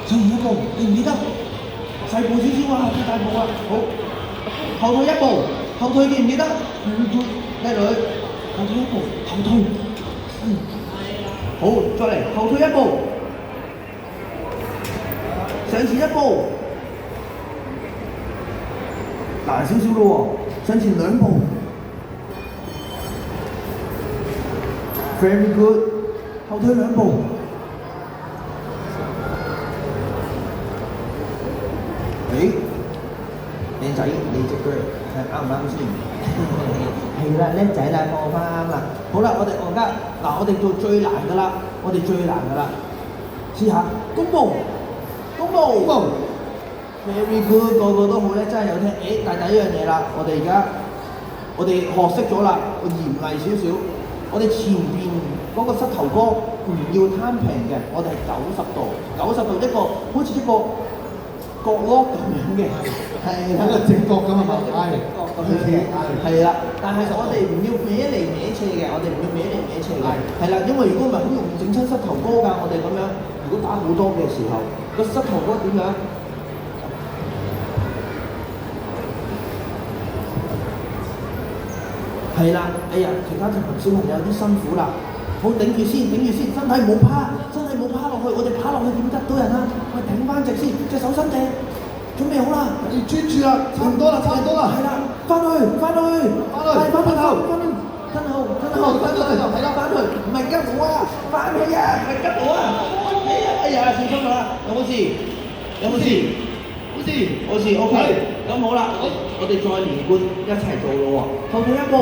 向前一步，記唔記得？細步少少啊，最大步啊，好，後退一步，後退記唔記得？叻女，後退一步，後退，好，再嚟，後退一步，上前一步，難少少咯喎，上前兩步 ，very good，後退兩步。靚仔，你隻腳係啱唔啱先？係啦，叻仔啦，放翻啱啦。好啦，我哋做最難㗎啦，試下弓步，very good，個個都好叻，真係有聽。但係第一樣嘢啦，我哋學識咗啦，我嚴厲少少，我哋前邊嗰個膝頭哥唔要攤平嘅，我哋係90度一個，好似一個角落咁樣嘅，係啦，一個正角咁啊嘛，係啦，但係我哋唔要歪嚟歪斜嘅，係啦，因為如果唔係好容易整親膝頭哥㗎，我哋咁樣，如果打好多嘅時候，個膝頭哥點樣？係啦，哎呀，其他小朋友有啲辛苦啦，好頂住先，身體唔好趴落去，我哋趴落去點得到人啊？我哋頂翻直先，隻手伸直，準備好啦，要專注啦，差唔多啦，係啦，翻去，翻去，翻去頭，跟後，係啦，翻去，唔係急我啊，翻去啊，唔係急我啊，哎呀，小心啦，有冇事？好事 ，OK，咁好啦，我哋再連貫一齊做咯喎，後退一步。